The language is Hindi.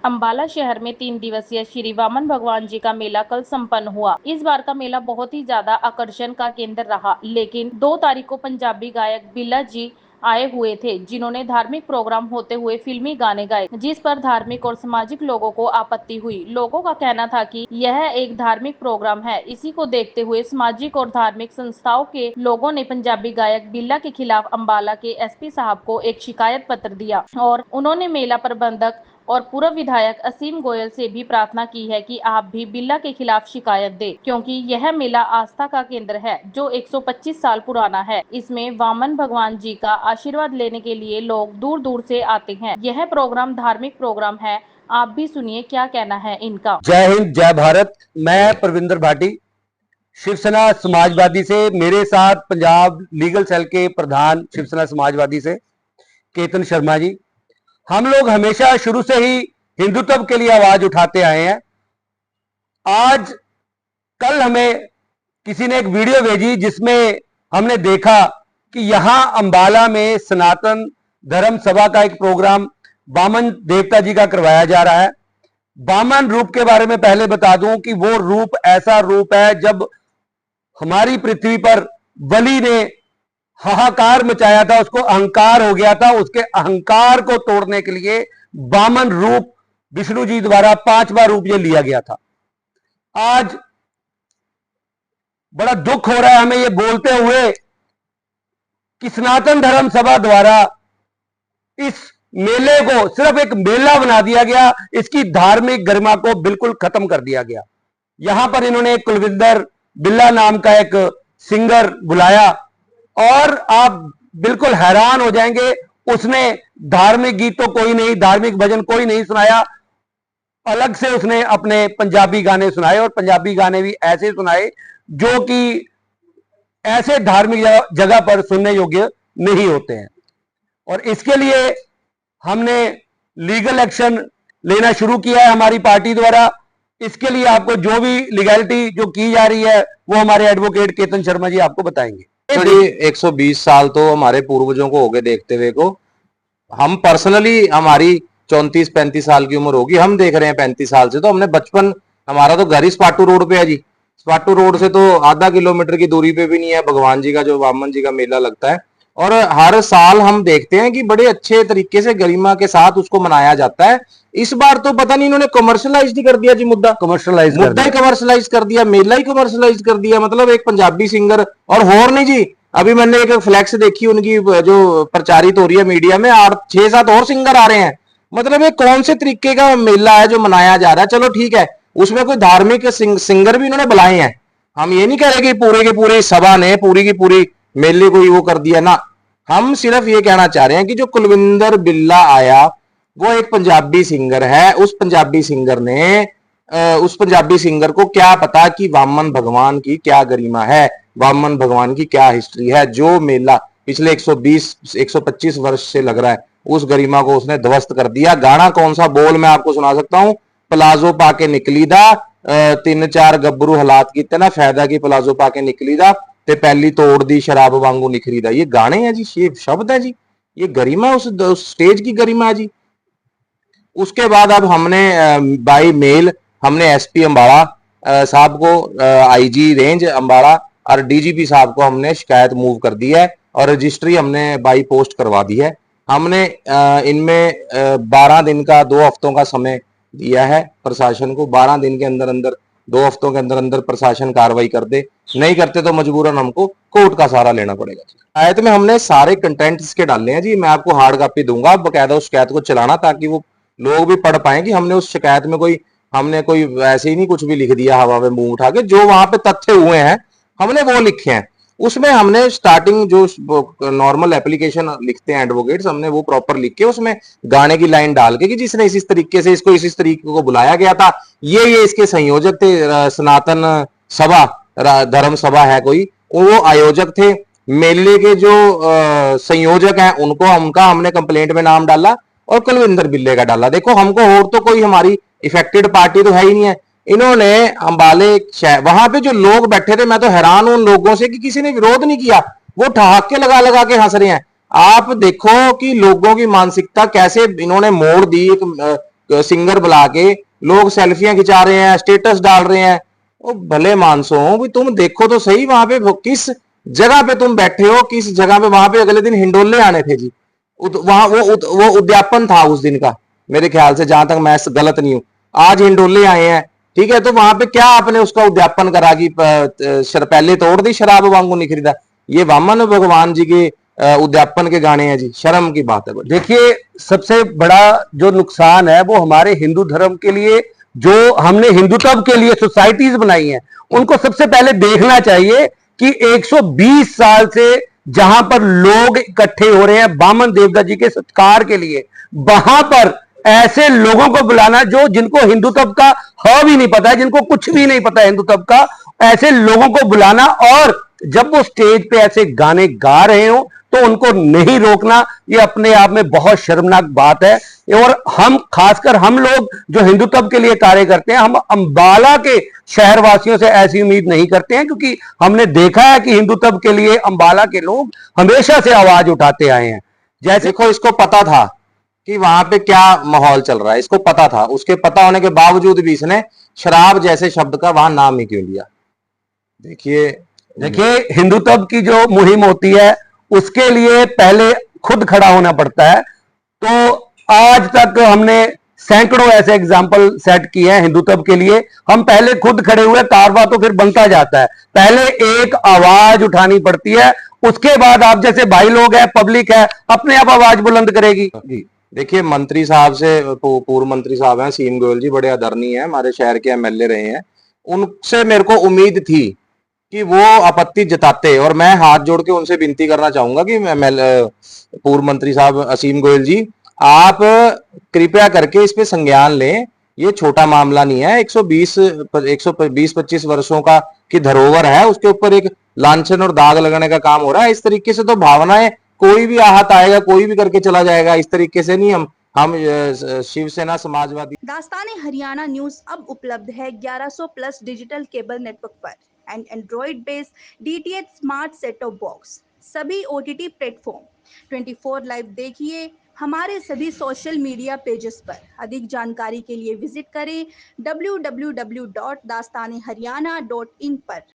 अंबाला शहर में 3 दिवसीय श्री वामन भगवान जी का मेला कल संपन्न हुआ। इस बार का मेला बहुत ही ज्यादा आकर्षण का केंद्र रहा, लेकिन 2 तारीख को पंजाबी गायक बिल्ला जी आए हुए थे, जिन्होंने धार्मिक प्रोग्राम होते हुए फिल्मी गाने गाए, जिस पर धार्मिक और सामाजिक लोगों को आपत्ति हुई। लोगों का कहना था कि यह एक धार्मिक प्रोग्राम है। इसी को देखते हुए सामाजिक और धार्मिक संस्थाओं के लोगों ने पंजाबी गायक बिल्ला के खिलाफ अंबाला के एसपी साहब को एक शिकायत पत्र दिया और उन्होंने मेला प्रबंधक और पूर्व विधायक असीम गोयल से भी प्रार्थना की है कि आप भी बिल्ला के खिलाफ शिकायत दें, क्योंकि यह मेला आस्था का केंद्र है जो 125 साल पुराना है। इसमें वामन भगवान जी का आशीर्वाद लेने के लिए लोग दूर दूर से आते हैं। यह प्रोग्राम धार्मिक प्रोग्राम है। आप भी सुनिए क्या कहना है इनका। जय हिंद, जय भारत। मैं परविंदर भाटी, शिवसेना समाजवादी से। मेरे साथ पंजाब लीगल सेल के प्रधान शिवसेना समाजवादी से केतन शर्मा जी। हम लोग हमेशा शुरू से ही हिंदुत्व के लिए आवाज उठाते आए हैं। आज कल हमें किसी ने एक वीडियो भेजी जिसमें हमने देखा कि यहां अंबाला में सनातन धर्म सभा का एक प्रोग्राम वामन देवता जी का करवाया जा रहा है। वामन रूप के बारे में पहले बता दूं कि वो रूप ऐसा रूप है जब हमारी पृथ्वी पर बलि ने हाहाकार मचाया था, उसको अहंकार हो गया था। उसके अहंकार को तोड़ने के लिए वामन रूप विष्णु जी द्वारा 5वां रूप ये लिया गया था। आज बड़ा दुख हो रहा है हमें ये बोलते हुए कि सनातन धर्म सभा द्वारा इस मेले को सिर्फ एक मेला बना दिया गया, इसकी धार्मिक गरिमा को बिल्कुल खत्म कर दिया गया। यहां पर इन्होंने कुलविंदर बिल्ला नाम का एक सिंगर बुलाया और आप बिल्कुल हैरान हो जाएंगे, उसने धार्मिक गीत तो कोई नहीं, धार्मिक भजन कोई नहीं सुनाया। अलग से उसने अपने पंजाबी गाने सुनाए और पंजाबी गाने भी ऐसे सुनाए जो कि ऐसे धार्मिक जगह पर सुनने योग्य नहीं होते हैं। और इसके लिए हमने लीगल एक्शन लेना शुरू किया है हमारी पार्टी द्वारा। इसके लिए आपको जो भी लीगैलिटी जो की जा रही है वो हमारे एडवोकेट केतन शर्मा जी आपको बताएंगे। 120 साल तो हमारे पूर्वजों को हो गए देखते हुए को। हम पर्सनली हमारी 34-35 साल की उम्र होगी, हम देख रहे हैं 35 साल से। तो हमने बचपन, हमारा तो घर ही स्पाटू रोड पे है जी। स्पाटू रोड से तो आधा किलोमीटर की दूरी पे भी नहीं है भगवान जी का जो वामन जी का मेला लगता है। और हर साल हम देखते हैं कि बड़े अच्छे तरीके से गरिमा के साथ उसको मनाया जाता है। इस बार तो पता नहीं इन्होंने कमर्शलाइज ही कर दिया जी, मुद्दा ही कमर्शलाइज कर दिया, मेला ही कमर्शलाइज कर दिया। मतलब एक पंजाबी सिंगर और नहीं जी। अभी मैंने एक फ्लैक्स देखी उनकी जो प्रचारित हो रही है मीडिया में, 6-7 और सिंगर आ रहे हैं। मतलब ये कौन से तरीके का मेला है जो मनाया जा रहा है। चलो ठीक है, उसमें कोई धार्मिक सिंगर भी इन्होंने बुलाए हैं। हम ये नहीं कह रहे कि पूरे की पूरी सभा ने पूरी की पूरी मेले को वो कर दिया ना। हम सिर्फ ये कहना चाह रहे हैं कि जो कुलविंदर बिल्ला आया वो एक पंजाबी सिंगर है। उस पंजाबी सिंगर को क्या पता कि वामन भगवान की क्या गरिमा है, वामन भगवान की क्या हिस्ट्री है। जो मेला पिछले 120-125 वर्ष से लग रहा है, उस गरिमा को उसने ध्वस्त कर दिया। गाना कौन सा, बोल मैं आपको सुना सकता हूं। प्लाजो पाके निकली दा 3-4 गब्बरू हालात कीते ना, फायदा की प्लाजो पाके निकली दा ते पहली तोड़ दी शराब वांगू निखरी दा। ये गाने हैं जी, ये शब्द है जी, ये गरिमा उस स्टेज की गरिमा है जी। उसके बाद अब हमने बाई मेल हमने एसपी अंबाला साहब को, आईजी रेंज अंबाला और डीजीपी साहब को हमने शिकायत मूव कर दी है और रजिस्ट्री हमने बाई पोस्ट करवा दी है। हमने इनमें 12 दिन का, 2 हफ्तों का समय दिया है प्रशासन को। 12 दिन के अंदर अंदर, 2 हफ्तों के अंदर अंदर प्रशासन कार्रवाई कर दे। नहीं करते तो मजबूरन हमको कोर्ट का सहारा लेना पड़ेगा। शिकायत में हमने सारे कंटेंट इसके डाले हैं जी। मैं आपको हार्ड कॉपी दूंगा, बकायदा उस शिकायत को चलाना ताकि वो लोग भी पढ़ पाए कि हमने उस शिकायत में हमने कोई ऐसे ही नहीं कुछ भी लिख दिया हवा में मुंह उठा के। जो वहां पे तथ्य हुए हैं हमने वो लिखे हैं। उसमें हमने स्टार्टिंग जो नॉर्मल एप्लीकेशन लिखते हैं एडवोकेट्स, हमने वो प्रॉपर लिख के उसमें गाने की लाइन डाल के कि जिसने इस तरीके से इसको इस तरीके को बुलाया गया था, ये इसके संयोजक थे। सनातन सभा धर्म सभा है कोई, वो आयोजक थे। मेले के जो संयोजक हैं उनका हमने कंप्लेंट में नाम डाला और कुलविंदर बिल्ले का डाला। देखो हमको और तो कोई हमारी इफेक्टेड पार्टी तो है ही नहीं है। इन्होंने अंबाले वहां पे जो लोग बैठे थे, मैं तो हैरान हूं उन लोगों से कि किसी ने विरोध नहीं किया। वो ठहाके लगा लगा के हंस रहे हैं। आप देखो कि लोगों की मानसिकता कैसे इन्होंने मोड़ दी। एक सिंगर बुला के लोग सेल्फियां खिंचा रहे हैं, स्टेटस डाल रहे हैं। ओ भले मानसो भी तुम देखो तो सही वहां पे किस जगह पे तुम बैठे हो, किस जगह पे। वहां पे अगले दिन हिंडोले आने थे जी। वहां वो उद्यापन था उस दिन का, मेरे ख्याल से, जहां तक मैं गलत नहीं हूं। आज हिंडोले आए हैं, ठीक है, तो वहां पे क्या आपने उसका उद्यापन करा कि पहले तोड़ दी शराब वांगू नहीं खरीदा। ये वामन भगवान जी के उद्यापन के गाने हैं जी, शर्म की बात है। देखिए, सबसे बड़ा जो नुकसान है वो हमारे हिंदू धर्म के लिए, जो हमने हिंदुत्व के लिए सोसाइटीज बनाई हैं, उनको सबसे पहले देखना चाहिए कि 120 साल से जहां पर लोग इकट्ठे हो रहे हैं वामन देवता जी के सत्कार के लिए, वहां पर ऐसे लोगों को बुलाना जो जिनको हिंदुत्व का ह भी नहीं पता है, जिनको कुछ भी नहीं पता है हिंदुत्व का, ऐसे लोगों को बुलाना, और जब वो स्टेज पे ऐसे गाने गा रहे हो तो उनको नहीं रोकना, ये अपने आप में बहुत शर्मनाक बात है। और हम, खासकर हम लोग जो हिंदुत्व के लिए कार्य करते हैं, हम अंबाला के शहरवासियों से ऐसी उम्मीद नहीं करते हैं, क्योंकि हमने देखा है कि हिंदुत्व के लिए अंबाला के लोग हमेशा से आवाज उठाते आए हैं। जैसे देखो, इसको पता था कि वहां पे क्या माहौल चल रहा है, इसको पता था। उसके पता होने के बावजूद भी इसने शराब जैसे शब्द का वहां नाम ही क्यों लिया। देखिए देखिए, हिंदुत्व की जो मुहिम होती है उसके लिए पहले खुद खड़ा होना पड़ता है। तो आज तक हमने सैकड़ों ऐसे एग्जाम्पल सेट किए हैं हिंदुत्व के लिए। हम पहले खुद खड़े हुए, कारवा तो फिर बनता जाता है। पहले एक आवाज उठानी पड़ती है, उसके बाद आप जैसे भाई लोग हैं, पब्लिक है, अपने आप आवाज बुलंद करेगी जी। देखिए, मंत्री साहब से, पूर्व मंत्री साहब हैं सीएम गोयल जी, बड़े आदरणीय हैं, हमारे शहर के एमएलए रहे हैं। उनसे मेरे को उम्मीद थी कि वो आपत्ति जताते, और मैं हाथ जोड़ के उनसे विनती करना चाहूंगा कि पूर्व मंत्री साहब असीम गोयल जी, आप कृपया करके इस पे संज्ञान लें। ये छोटा मामला नहीं है। 120-25 वर्षों का की धरोहर है, उसके ऊपर एक लांछन और दाग लगाने का काम हो रहा है। इस तरीके से तो भावनाएं, कोई भी आहत आएगा, कोई भी करके चला जाएगा। इस तरीके से नहीं। हम शिवसेना समाजवादी। दास्ताने हरियाणा न्यूज अब उपलब्ध है 1100 प्लस डिजिटल केबल नेटवर्क पर and Android based DTH smart set top box, सभी ओटीटी प्लेटफॉर्म। 24 लाइव देखिए हमारे सभी सोशल मीडिया पेजेस पर। अधिक जानकारी के लिए विजिट करें www.dastaneharyana.in पर।